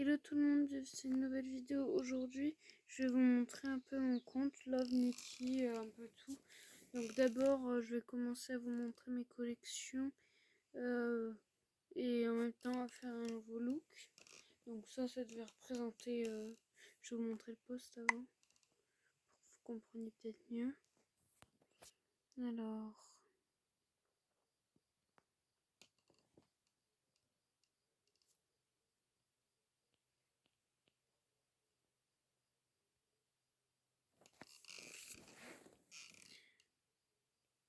Hello tout le monde, c'est une nouvelle vidéo. Aujourd'hui, je vais vous montrer un peu mon compte Love Nikki, un peu tout. Donc d'abord, je vais commencer à vous montrer mes collections et en même temps à faire un nouveau look. Donc ça devait représenter, je vais vous montrer le post avant pour que vous compreniez peut-être mieux. Alors...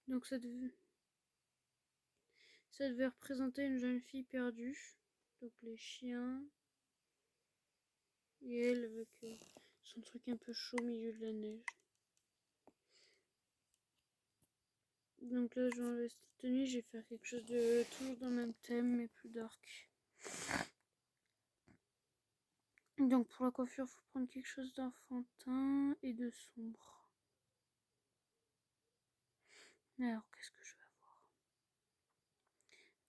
Donc ça devait représenter une jeune fille perdue. Donc les chiens et elle avec son truc un peu chaud au milieu de la neige. Donc là je vais enlever cette tenue, je vais faire quelque chose de toujours dans le même thème mais plus dark. Donc pour la coiffure, il faut prendre quelque chose d'enfantin et de sombre. Alors qu'est-ce que je vais avoir?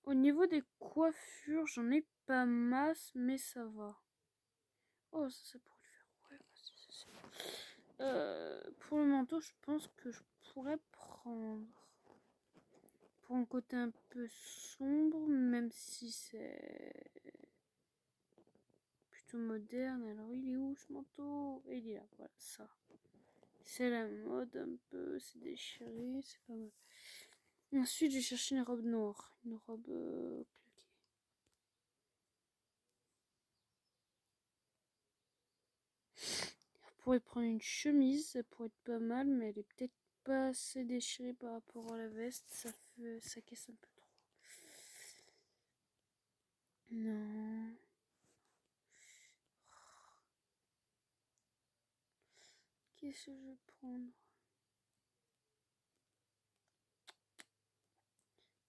Au niveau des coiffures, j'en ai pas masse mais ça va. Oh ça pourrait le faire. Ouais, vas-y, ça c'est... pour le manteau, je pense que je pourrais prendre pour un côté un peu sombre, même si c'est plutôt moderne. Alors il est où ce manteau? Il est là, voilà, ça. C'est la mode un peu, c'est déchiré, c'est pas mal. Ensuite j'ai cherché une robe noire, une robe claquée. On pourrait prendre une chemise, ça pourrait être pas mal, mais elle est peut-être pas assez déchirée par rapport à la veste, ça casse un peu trop. Non. Qu'est-ce que je vais prendre?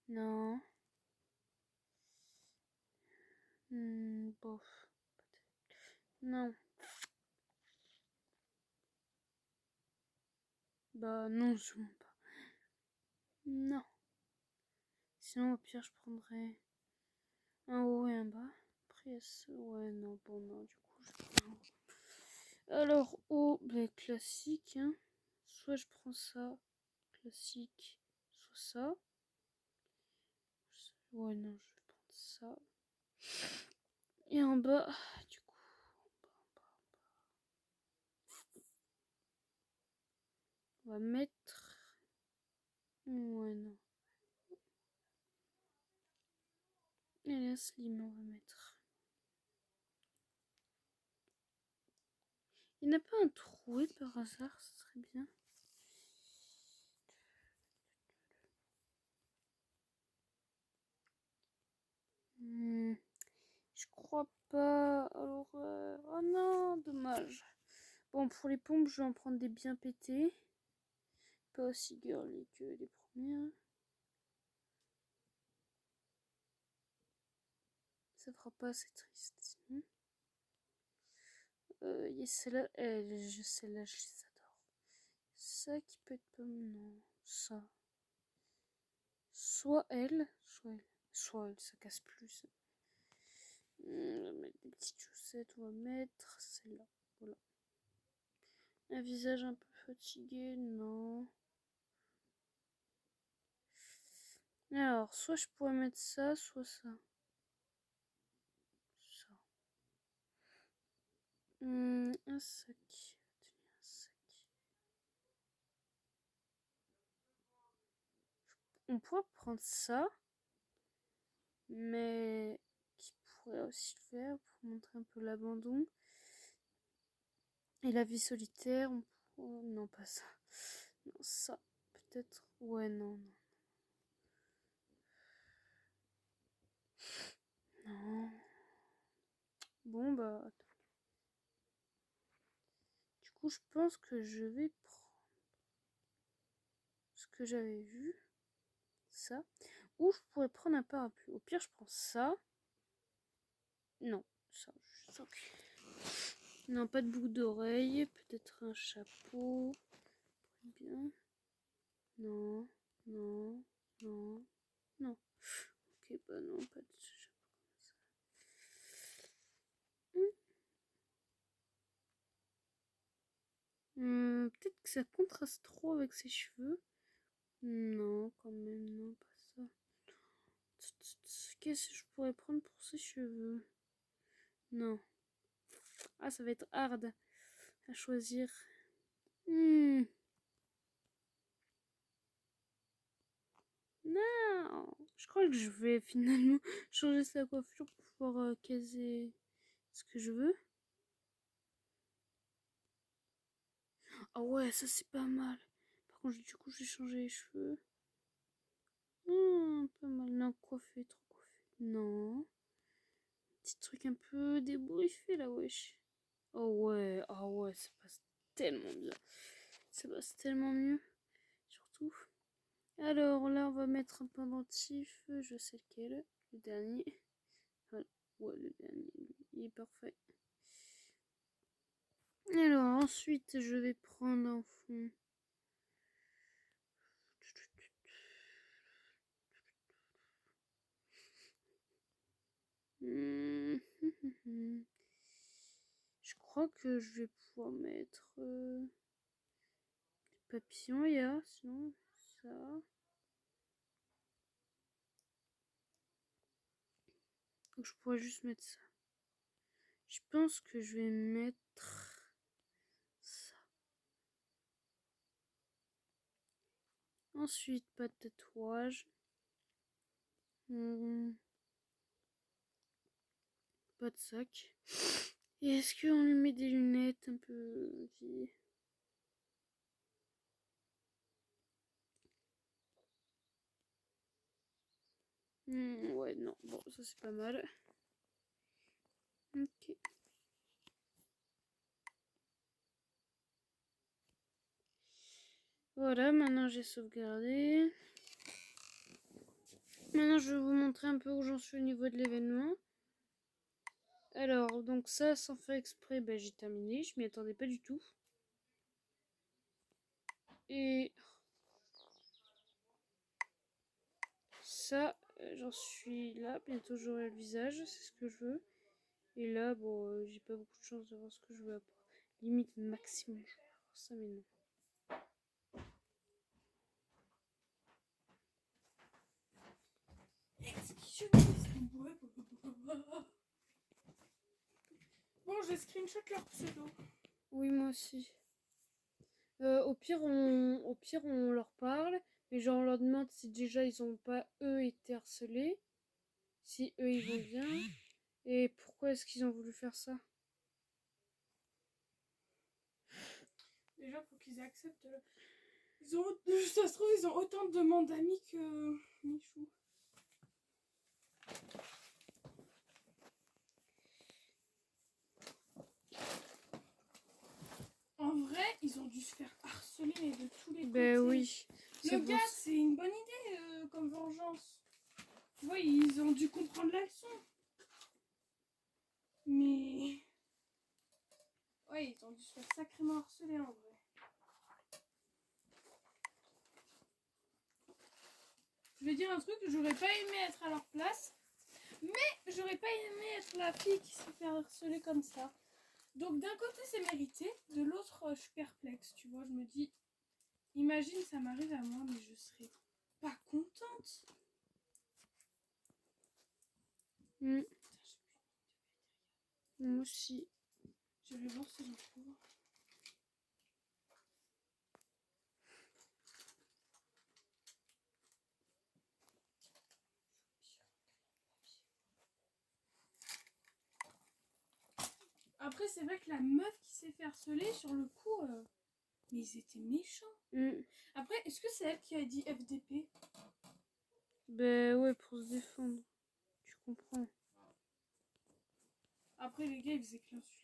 Non. Bof. Non. Bah non, sûrement pas. Non. Sinon au pire je prendrais un haut et un bas. Après ouais non, bon non, du coup je prends... Alors haut, ben, classique, hein. Soit je prends ça, classique, soit ça. Ouais non, je vais prendre ça. Et en bas, du coup, on va mettre... Ouais non. Et la slim on va mettre. Il n'y a pas un troué par hasard, ce serait bien. Je crois pas. Alors, oh non, dommage. Bon, pour les pompes, je vais en prendre des bien pétés. Pas aussi girly que les premières. Ça fera pas assez triste sinon. Celle-là, celle-là, je les adore. Ça qui peut être pas... Non, ça. Soit elle, soit elle, ça casse plus. On va mettre des petites chaussettes, on va mettre celle-là. Voilà. Un visage un peu fatigué, non. Alors, soit je pourrais mettre ça, soit ça. Ça. Un sac. Tenez, un sac. On pourrait prendre ça, mais qui pourrait aussi le faire pour montrer un peu l'abandon. Et la vie solitaire, non, pas ça. Non, ça, peut-être. Ouais, non, non. Non. Bon, bah, attends. Du coup, je pense que je vais prendre ce que j'avais vu. Ça. Ou je pourrais prendre un parapluie. Au pire, je prends ça. Non, ça. Non, pas de boucle d'oreille. Peut-être un chapeau. Bien. Non, non, non, non. Ok, bah non, pas de chapeau comme ça. peut-être que ça contraste trop avec ses cheveux. Non, quand même, non, pas ça. Qu'est-ce que je pourrais prendre pour ses cheveux? Non. Ah, ça va être hard à choisir. Non. Je crois que je vais finalement changer sa coiffure pour pouvoir caser ce que je veux. Ah ouais, ça c'est pas mal. Par contre, du coup, j'ai changé les cheveux. Pas mal. Non, coiffé, trop coiffé. Non. Petit truc un peu débouriffé là, wesh. Oh ouais, ah ouais, ça passe tellement bien. Ça passe tellement mieux. Surtout. Alors là, on va mettre un pendentif. Je sais lequel. Le dernier. Enfin, ouais, le dernier. Il est parfait. Alors ensuite, je vais prendre un fond. Je crois que je vais pouvoir mettre des papillons, il y a, sinon ça. Donc je pourrais juste mettre ça. Je pense que je vais mettre ça. Ensuite, pas de tatouage. Pas de sac. Et est-ce qu'on lui met des lunettes un peu vieilles? Ouais, non. Bon, ça c'est pas mal. Ok. Voilà, maintenant j'ai sauvegardé. Maintenant je vais vous montrer un peu où j'en suis au niveau de l'événement. Alors, donc ça, sans faire exprès, ben, j'ai terminé. Je m'y attendais pas du tout. Et ça, j'en suis là. Bientôt j'aurai le visage, c'est ce que je veux. Et là, bon, j'ai pas beaucoup de chance d'avoir ce que je veux après. Limite maximum, je vais avoir ça, mais non. Bon, je screenshot leur pseudo. Oui, moi aussi. Au pire, on leur parle. Mais genre, on leur demande si déjà ils ont pas, eux, été harcelés. Si eux, ils vont bien. Et pourquoi est-ce qu'ils ont voulu faire ça? Déjà, faut qu'ils acceptent. Ça se trouve, ils ont autant de demandes d'amis que Michou. En vrai, ils ont dû se faire harceler mais de tous les côtés. Ben oui. Le gars, c'est une bonne idée comme vengeance. Tu vois, ils ont dû comprendre la leçon. Mais... ouais, ils ont dû se faire sacrément harceler en vrai. Je vais dire un truc, j'aurais pas aimé être à leur place. Mais j'aurais pas aimé être la fille qui se fait harceler comme ça. Donc d'un côté c'est mérité, de l'autre je suis perplexe, tu vois, je me dis, imagine ça m'arrive à moi mais je serais pas contente. Moi aussi. Je vais voir si j'en trouve. Après c'est vrai que la meuf qui s'est fait harceler sur le coup, mais ils étaient méchants. Après est-ce que c'est elle qui a dit FDP? Ben ouais, pour se défendre. Tu comprends. Après les gars ils faisaient que l'insulter.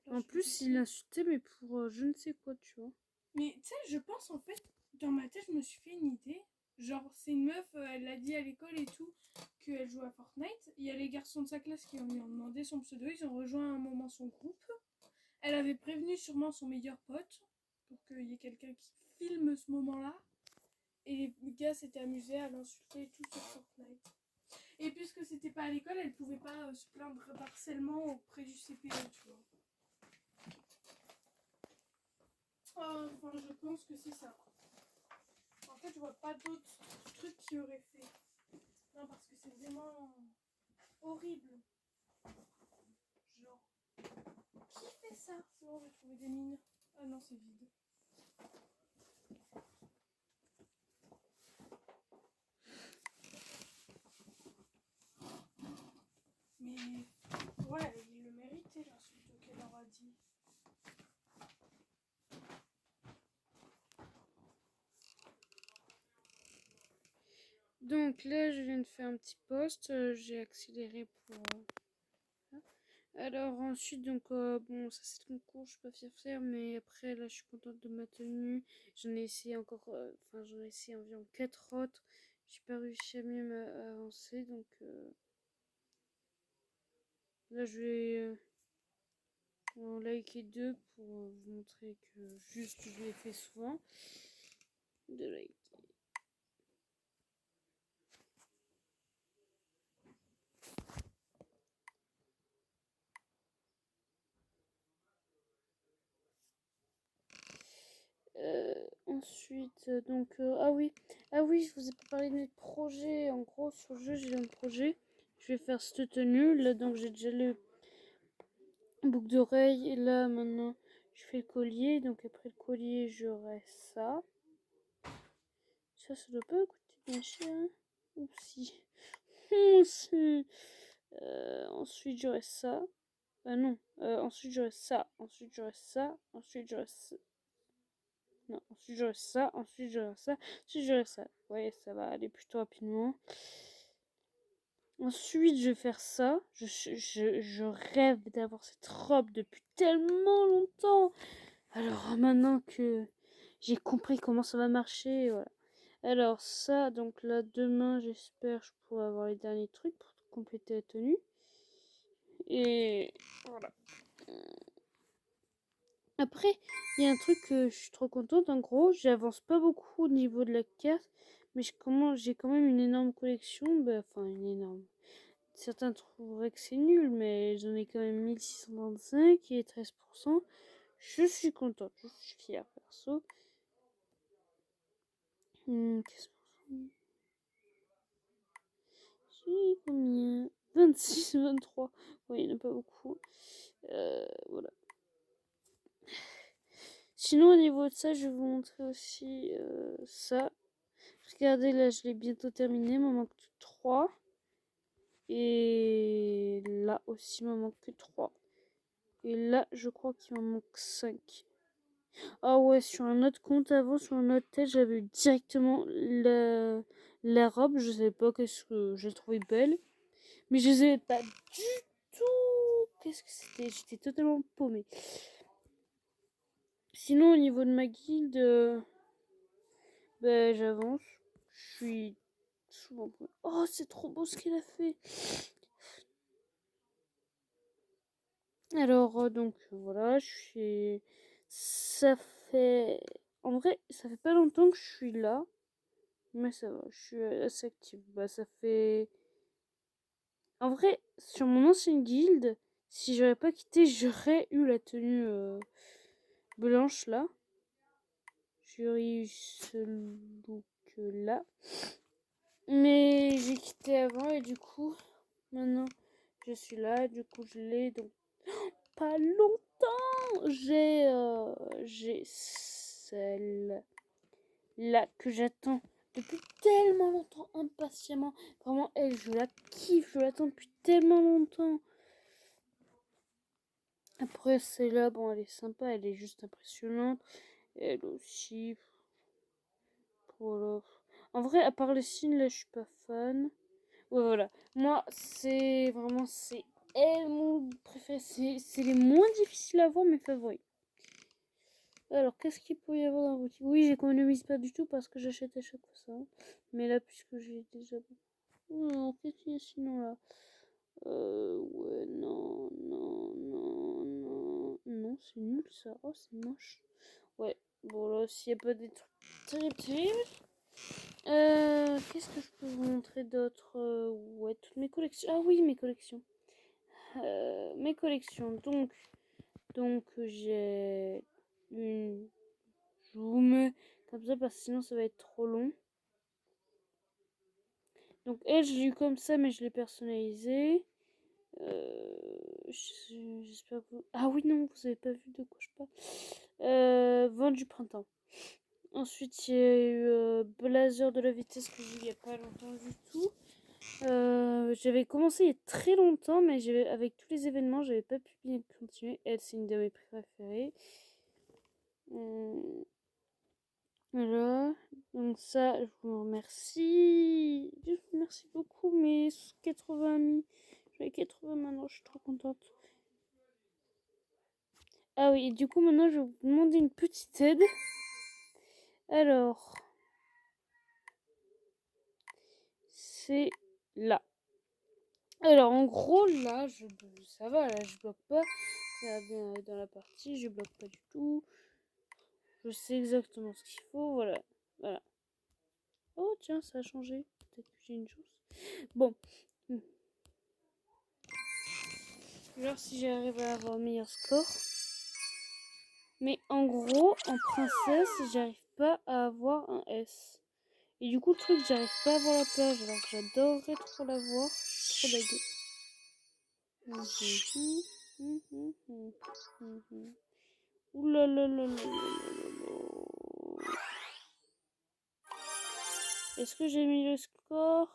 En plus, il insultait, mais pour je ne sais quoi, tu vois. Mais tu sais, je pense en fait, dans ma tête, je me suis fait une idée. Genre, c'est une meuf, elle l'a dit à l'école et tout, qu'elle joue à Fortnite. Il y a les garçons de sa classe qui lui ont demandé son pseudo, ils ont rejoint à un moment son groupe. Elle avait prévenu sûrement son meilleur pote pour qu'il y ait quelqu'un qui filme ce moment-là. Et les gars s'étaient amusés à l'insulter et tout sur Fortnite. Et puisque c'était pas à l'école, elle pouvait pas se plaindre d'harcèlement auprès du CPE, tu vois. Enfin, je pense que c'est ça. En fait, je vois pas d'autres trucs qui auraient fait. Non, parce que c'est vraiment horrible. Genre, qui fait ça? C'est bon, j'ai trouvé des mines. Ah non, c'est vide. Mais ouais, il le méritait l'insulte qu'elle leur a dit. Donc là, je viens de faire un petit post. J'ai accéléré pour... Alors ensuite, donc bon, ça c'est le concours, je suis pas fière de faire, mais après là, je suis contente de ma tenue. J'en ai essayé encore, enfin j'en ai essayé environ 4 autres. J'ai pas réussi à mieux avancer, donc là je vais en liker 2 pour vous montrer que juste je l'ai fait souvent. De liker. Ensuite, donc, ah oui, je vous ai pas parlé de mes projets. En gros, sur le jeu, j'ai un projet. Je vais faire cette tenue. Là, donc, j'ai déjà le boucle d'oreille. Et là, maintenant, je fais le collier. Donc, après le collier, j'aurai ça. Ça doit pas coûter bien cher. Hein. Ou si. Ensuite, j'aurai ça. Ah non. Ensuite, j'aurai ça. Ensuite, j'aurai ça. Ensuite, j'aurai ça. Non, ensuite j'aurai ça, ensuite j'aurai ça, ensuite j'aurai ça. Ouais, ça va aller plutôt rapidement. Ensuite, je vais faire ça. Je rêve d'avoir cette robe depuis tellement longtemps. Alors maintenant que j'ai compris comment ça va marcher, voilà. Alors ça, donc là, demain, j'espère je pourrai avoir les derniers trucs pour compléter la tenue. Et voilà. Après, il y a un truc que je suis trop contente. En gros, j'avance pas beaucoup au niveau de la carte, mais j'ai quand même une énorme collection. Enfin, une énorme. Certains trouveraient que c'est nul, mais j'en ai quand même 1625 et 13%. Je suis contente, je suis fière perso. 15%. J'ai combien? 26, 23. Oui, il n'y en a pas beaucoup. Voilà. Sinon, au niveau de ça, je vais vous montrer aussi ça. Regardez, là, je l'ai bientôt terminé. Il m'en manque 3. Et là aussi, il m'en manque que 3. Et là, je crois qu'il m'en manque 5. Ah ouais, sur un autre compte avant, sur un autre tête, j'avais eu directement la robe. Je sais pas qu'est-ce que j'ai trouvé belle. Mais je les avais pas du tout. Qu'est-ce que c'était? J'étais totalement paumée. Sinon, au niveau de ma guilde, j'avance. Je suis souvent paumée. Oh, c'est trop beau ce qu'elle a fait. Alors, donc, voilà, ça fait... En vrai, ça fait pas longtemps que je suis là. Mais ça va, je suis assez active. Ça fait... En vrai, sur mon ancienne guilde, si j'aurais pas quitté, j'aurais eu la tenue blanche là. J'aurais eu ce look là. Mais j'ai quitté avant et du coup, maintenant, je suis là. Du coup, je l'ai donc pas longtemps. J'ai celle là que j'attends depuis tellement longtemps, impatiemment. Vraiment, elle, je la kiffe, je l'attends depuis tellement longtemps. Après, celle-là, bon, elle est sympa, elle est juste impressionnante. Elle aussi. Voilà. En vrai, à part les signes, là, je suis pas fan. Ouais, voilà. Moi, c'est elle, mon préféré. C'est les moins difficiles à voir, mes favoris. Alors, qu'est-ce qu'il peut y avoir dans la boutique? Oui, j'économise pas du tout parce que j'achète à chaque fois ça. Mais là, puisque j'ai déjà... Non, qu'est-ce qu'il y a sinon là? Ouais, non, non, non, non. Non, c'est nul ça. Oh, c'est moche. Ouais, bon là, s'il n'y a pas des trucs terribles. Qu'est-ce que je peux vous montrer d'autre? Ouais, toutes mes collections. Ah oui, mes collections. Mes collections. Donc j'ai une Je vous mets comme ça parce que sinon ça va être trop long. Donc elle, je l'ai eu comme ça, mais je l'ai personnalisé. J'espère que vous... Ah oui, non, vous avez pas vu de quoi je parle. Vent du printemps. Ensuite, il y a eu Blazer de la vitesse que j'ai eu il n'y a pas longtemps du tout. J'avais commencé il y a très longtemps, mais avec tous les événements, j'avais pas pu bien continuer. Elle, c'est une de mes préférées. Voilà. Donc ça, je vous remercie. Je vous remercie beaucoup, mes 80 amis. J'avais 80 maintenant, je suis trop contente. Ah oui, et du coup, maintenant, je vais vous demander une petite aide. Alors, c'est là. Alors, en gros, là, ça va, là, je bloque pas. Regardez dans la partie, je bloque pas du tout. Je sais exactement ce qu'il faut, voilà. Voilà. Oh, tiens, ça a changé. Peut-être que j'ai une chance. Bon. Genre, si j'arrive à avoir un meilleur score. Mais en gros, en princesse, j'arrive pas à avoir un S. Et du coup, le truc, j'arrive pas à avoir la plage. Alors que j'adorerais trop la voir. Je suis trop daguée. Ouh là là là là là là là. Est-ce que j'ai mis le score?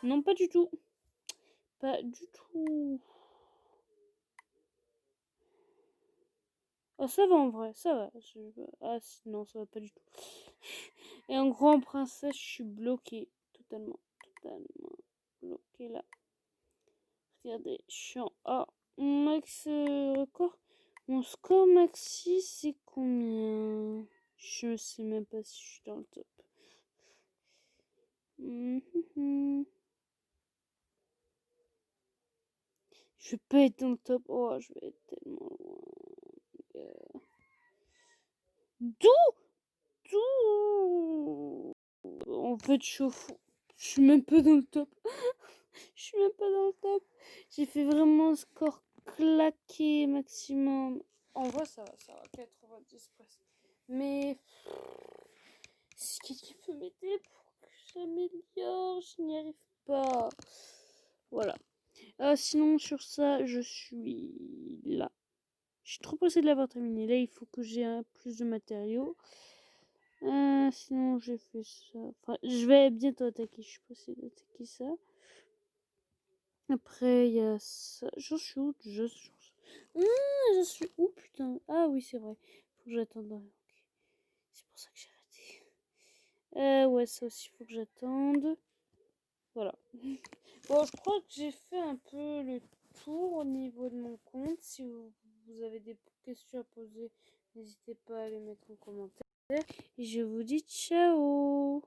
Non, pas du tout. Pas du tout. Ah, ça va en vrai, ça va. Ah, non, ça va pas du tout. Et en gros, en princesse, je suis bloquée. Totalement. Totalement bloquée là. Regardez, je suis en A. Mon max record. Mon score maxi, c'est combien? Je sais même pas si je suis dans le top. Je vais pas être dans le top. Oh, je vais être tellement loin. D'où en fait, je suis même pas dans le top. Je suis même pas dans le top. J'ai fait vraiment un score claqué maximum. En vrai, ça va, 90 presque. Mais si quelqu'un peut m'aider pour que j'améliore, je n'y arrive pas. Voilà. Sinon, sur ça, je suis là. Je suis trop pressée de l'avoir terminé. Là, il faut que j'ai plus de matériaux. Sinon, j'ai fait ça. Enfin, je vais bientôt attaquer. Je suis pressée d'attaquer ça. Après, il y a ça. Je suis où? Je suis où, putain? Ah oui, c'est vrai. Faut que j'attende. Okay. C'est pour ça que j'ai arrêté. Ouais, ça aussi, faut que j'attende. Voilà. Bon, je crois que j'ai fait un peu le tour au niveau de mon compte. Si vous avez des questions à poser, n'hésitez pas à les mettre en commentaire. Et je vous dis ciao!